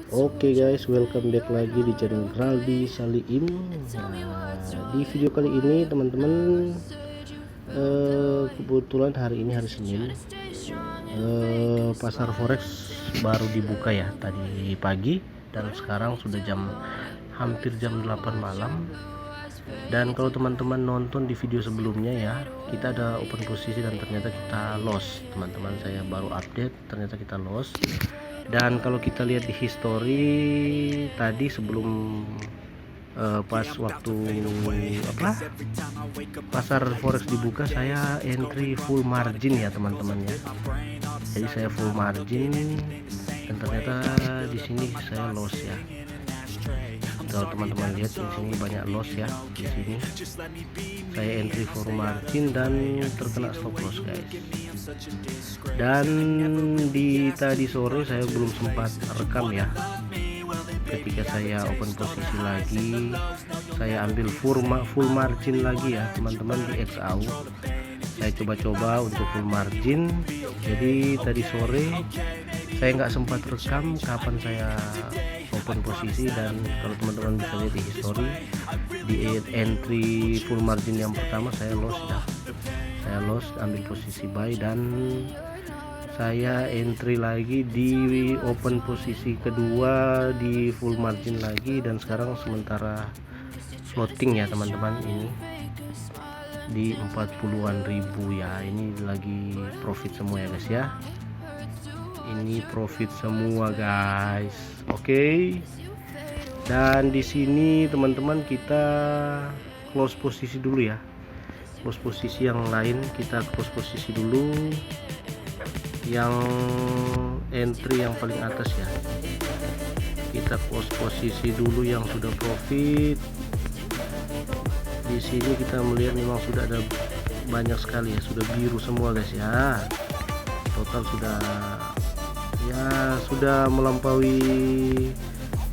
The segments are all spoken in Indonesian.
Oke guys, welcome back lagi di channel Graldi Saliim. Nah, di video kali ini teman-teman, kebetulan hari ini hari Senin, pasar forex baru dibuka ya tadi pagi, dan sekarang sudah hampir jam 8 malam. Dan kalau teman-teman nonton di video sebelumnya ya, kita ada open posisi dan ternyata kita loss. Teman-teman, saya baru update, ternyata kita loss. Dan kalau kita lihat di history tadi sebelum pas waktu pasar forex dibuka, saya entry full margin ya teman-teman ya. Jadi saya full margin dan ternyata di sini saya loss ya. Kalau teman-teman lihat di sini banyak loss ya. Di sini saya entry full margin dan terkena stop loss guys. Dan di tadi sore saya belum sempat rekam ya, ketika saya open posisi lagi, saya ambil full margin lagi ya teman-teman di XAU. Saya coba-coba untuk full margin. Jadi tadi sore saya nggak sempat rekam kapan saya open posisi, dan kalau teman-teman bisa lihat di history, di entry full margin yang pertama saya loss ya. Saya loss, ambil posisi buy, dan saya entry lagi di open posisi kedua di full margin lagi, dan sekarang sementara floating ya teman-teman, ini di 40-an ribu ya. Ini lagi profit semua ya guys ya, ini profit semua guys. Oke. Dan di sini teman-teman kita close posisi dulu ya, close posisi yang lain kita close posisi dulu, yang entry yang paling atas ya, kita close posisi dulu yang sudah profit. Di sini kita melihat memang sudah ada banyak sekali ya, sudah biru semua guys ya, total sudah melampaui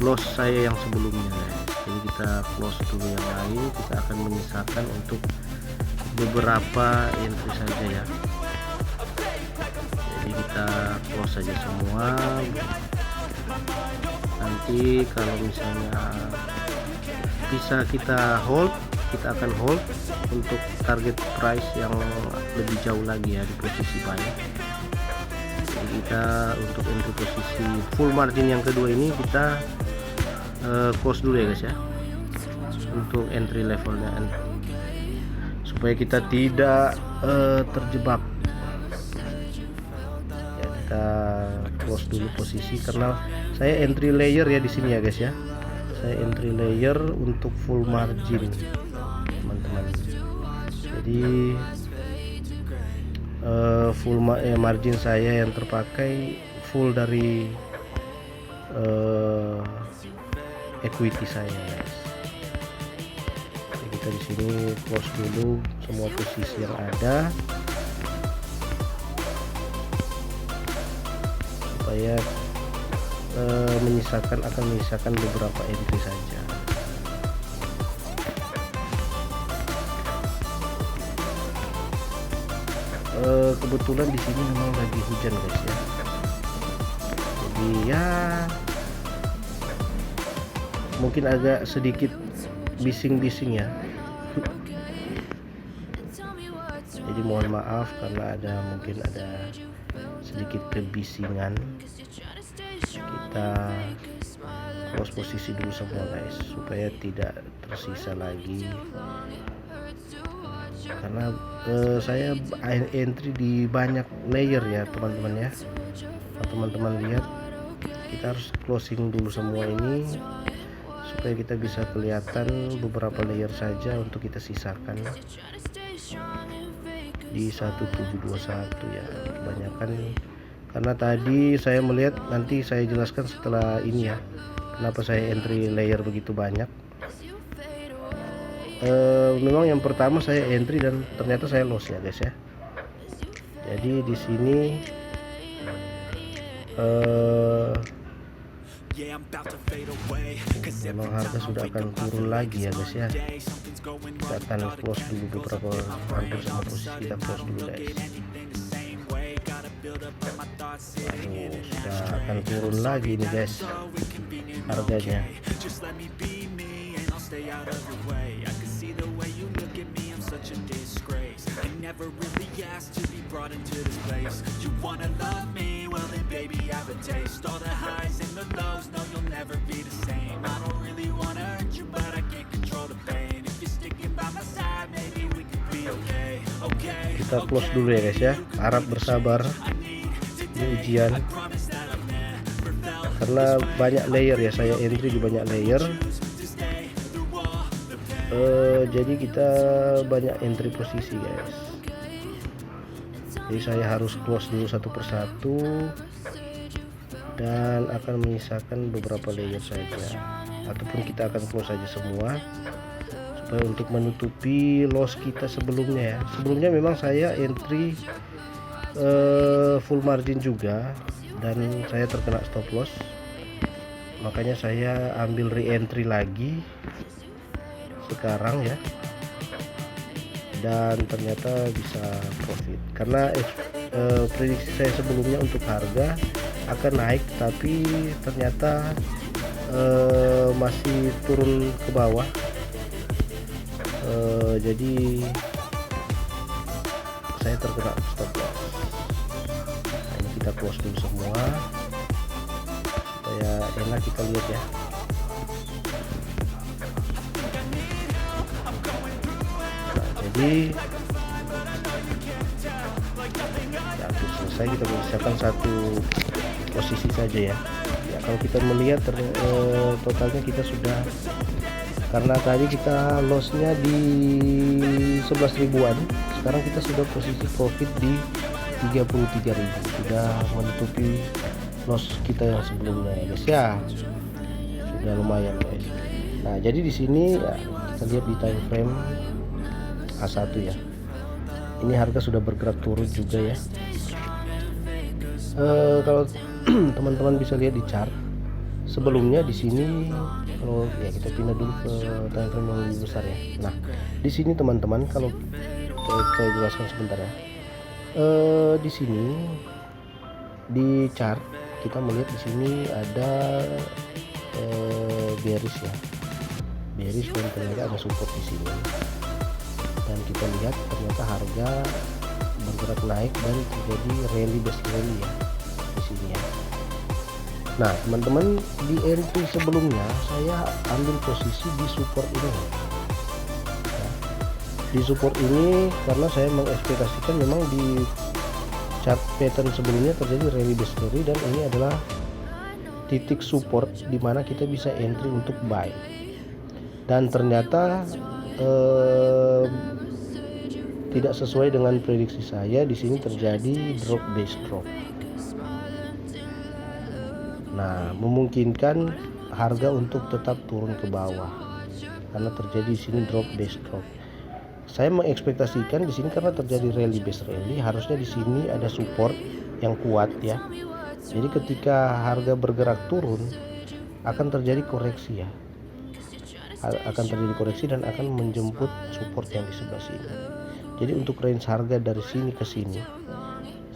loss saya yang sebelumnya guys. Jadi kita close dulu yang lain, kita akan menyisakan untuk beberapa entry saja ya. Jadi kita close saja semua. Nanti kalau misalnya bisa kita hold, kita akan hold untuk target price yang lebih jauh lagi ya di posisi buy. Jadi kita untuk posisi full margin yang kedua ini kita close dulu ya guys ya, untuk entry levelnya, supaya kita tidak terjebak ya. Kita close dulu posisi karena saya entry layer ya di sini ya guys ya, saya entry layer untuk full margin teman-teman. Jadi margin saya yang terpakai full dari equity saya guys. Jadi kita di sini close dulu semua posisi yang ada, supaya akan menyisakan beberapa entry saja. Kebetulan di sini memang lagi hujan guys ya, jadi ya mungkin agak sedikit bising-bising ya. Jadi mohon maaf karena mungkin ada sedikit kebisingan. Kita close posisi dulu semua guys, supaya tidak tersisa lagi, karena saya entry di banyak layer ya teman-teman ya. Nah, teman-teman lihat, kita harus closing dulu semua ini supaya kita bisa kelihatan beberapa layer saja untuk kita sisakan di 1721 ya kebanyakan. Karena tadi saya melihat, nanti saya jelaskan setelah ini ya, kenapa saya entry layer begitu banyak. Memang yang pertama saya entry dan ternyata saya loss ya guys ya. Jadi di sini memang harga sudah akan turun lagi ya guys ya. Kita akan close dulu hampir semua posisi kita close dulu guys. sudah akan turun lagi nih guys harganya. Kita close dulu ya guys ya, harap bersabar, ini ujian karena banyak layer ya, saya entry di banyak layer. Jadi kita banyak entry posisi guys, jadi saya harus close dulu satu persatu dan akan menyisakan beberapa layer saja, ataupun kita akan close saja semua supaya untuk menutupi loss kita sebelumnya ya. Sebelumnya memang saya entry full margin juga dan saya terkena stop loss, makanya saya ambil re-entry lagi sekarang ya, dan ternyata bisa profit karena prediksi saya sebelumnya untuk harga akan naik, tapi ternyata masih turun ke bawah. Jadi saya terkena stop loss. Nah, ini kita close dulu semua supaya enak kita lihat ya. Jadi ya, selesai, kita menyisakan satu posisi saja ya. Ya kalau kita melihat totalnya kita sudah, karena tadi kita lossnya di 11 ribuan, sekarang kita sudah posisi profit di 33.000, sudah menutupi loss kita yang sebelumnya ya guys ya, sudah lumayan guys. Nah jadi di sini ya, kita lihat di time frame A1 ya, ini harga sudah bergerak turun juga ya. Kalau teman-teman bisa lihat di chart sebelumnya di sini, kalau ya kita pindah dulu ke time frame yang lebih besar ya. Nah di sini teman-teman, kalau saya jelaskan sebentar ya, di sini di chart kita melihat di sini ada bearish ya, bearish, dan ternyata ada support di sini. Dan kita lihat ternyata harga bergerak naik dan terjadi rally base rally ya di sini ya. Nah teman-teman, di entry sebelumnya saya ambil posisi di support ini ya. Di support ini karena saya mengekspektasikan memang di chart pattern sebelumnya terjadi rally base rally, dan ini adalah titik support di mana kita bisa entry untuk buy. Dan ternyata tidak sesuai dengan prediksi saya, di sini terjadi drop base drop. Nah, memungkinkan harga untuk tetap turun ke bawah karena terjadi di sini drop base drop. Saya mengekspektasikan di sini karena terjadi rally base rally, harusnya di sini ada support yang kuat ya. Jadi ketika harga bergerak turun akan terjadi koreksi ya. Akan terjadi koreksi dan akan menjemput support yang di sebelah sini. Jadi untuk range harga dari sini ke sini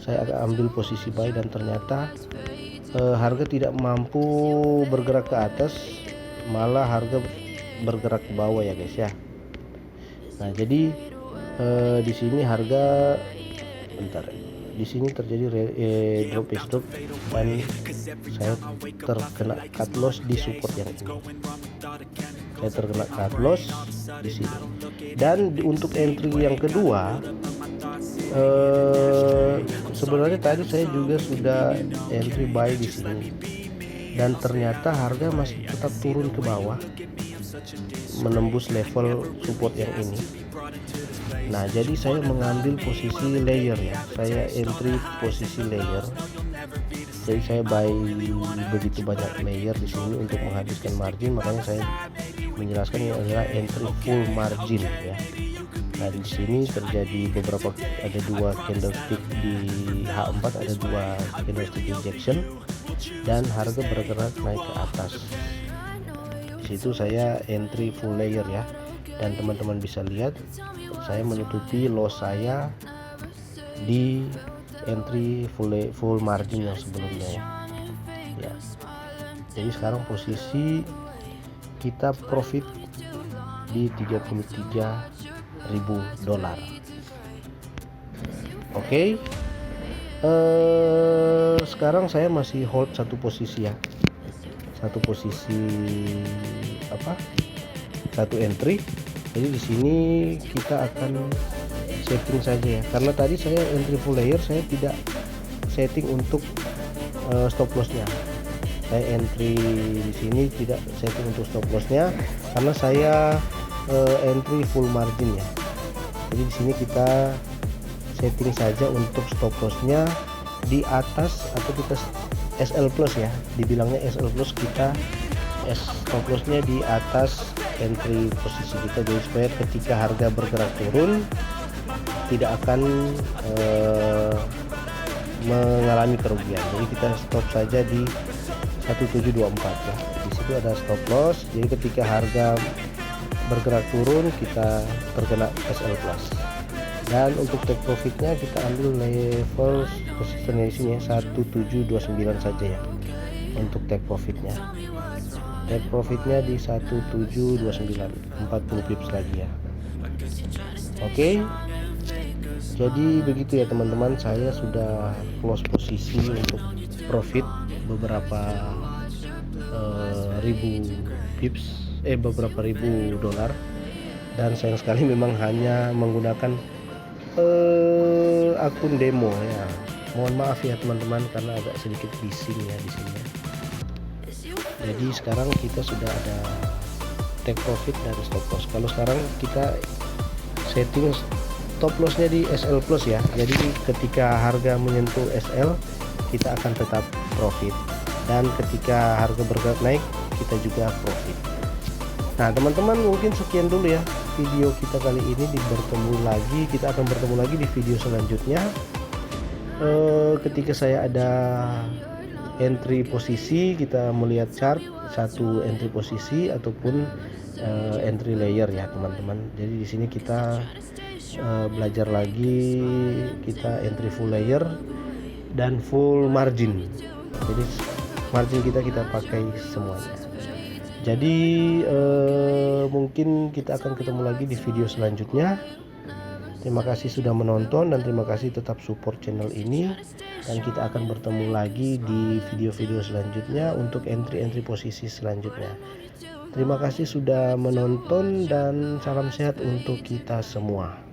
saya akan ambil posisi buy, dan ternyata harga tidak mampu bergerak ke atas, malah harga bergerak ke bawah ya guys ya. Nah jadi di sini harga di sini terjadi drop base drop, dan saya terkena cut loss di support yang ini. Saya terkena cut loss di sini. Dan untuk entry yang kedua, sebenarnya tadi saya juga sudah entry buy di sini, dan ternyata harga masih tetap turun ke bawah menembus level support yang ini. Nah jadi saya mengambil posisi layer ya, saya entry posisi layer. Jadi saya buy begitu banyak layer di sini untuk menghabiskan margin, makanya saya menjelaskan ini adalah entry full margin ya. Nah di sini terjadi beberapa, ada dua candlestick di H4, ada dua candlestick rejection, dan harga bergerak naik ke atas. Di situ saya entry full layer ya, dan teman-teman bisa lihat saya menutupi loss saya di entry full margin yang sebelumnya ya. Jadi sekarang posisi kita profit di $33.000. Oke. Sekarang saya masih hold satu posisi ya. Satu entry. Jadi di sini kita akan setting saja ya. Karena tadi saya entry full layer, saya tidak setting untuk stop lossnya. Saya entry di sini tidak setting untuk stop lossnya karena saya entry full margin ya. Jadi di sini kita setting saja untuk stop lossnya di atas, atau kita SL plus ya, dibilangnya SL plus, kita stop lossnya di atas entry posisi kita, jadi supaya ketika harga bergerak turun tidak akan mengalami kerugian. Jadi kita stop saja di 1724 ya. Di situ ada stop loss. Jadi ketika harga bergerak turun kita terkena SL plus. Dan untuk take profitnya kita ambil level positionnya di sini ya, 1729 saja ya. Untuk take profitnya. Take profitnya di 1729, 40 pips lagi ya. Oke. Jadi begitu ya teman-teman, saya sudah close posisi untuk profit beberapa beberapa ribu dolar, dan sayang sekali memang hanya menggunakan akun demo ya. Mohon maaf ya teman-teman karena agak sedikit bising ya di sini ya. Jadi sekarang kita sudah ada take profit dan stop loss. Kalau sekarang kita setting stop lossnya di SL plus ya. Jadi ketika harga menyentuh SL kita akan tetap profit, dan ketika harga bergerak naik kita juga profit. Nah teman-teman, mungkin sekian dulu ya video kita kali ini. Kita akan bertemu lagi di video selanjutnya ketika saya ada entry posisi. Kita melihat chart satu entry posisi ataupun entry layer ya teman-teman. Jadi di sini kita belajar lagi, kita entry full layer dan full margin. Jadi margin kita pakai semuanya. Jadi mungkin kita akan ketemu lagi di video selanjutnya. Terima kasih sudah menonton dan terima kasih tetap support channel ini, dan kita akan bertemu lagi di video-video selanjutnya untuk entry posisi selanjutnya. Terima kasih sudah menonton dan salam sehat untuk kita semua.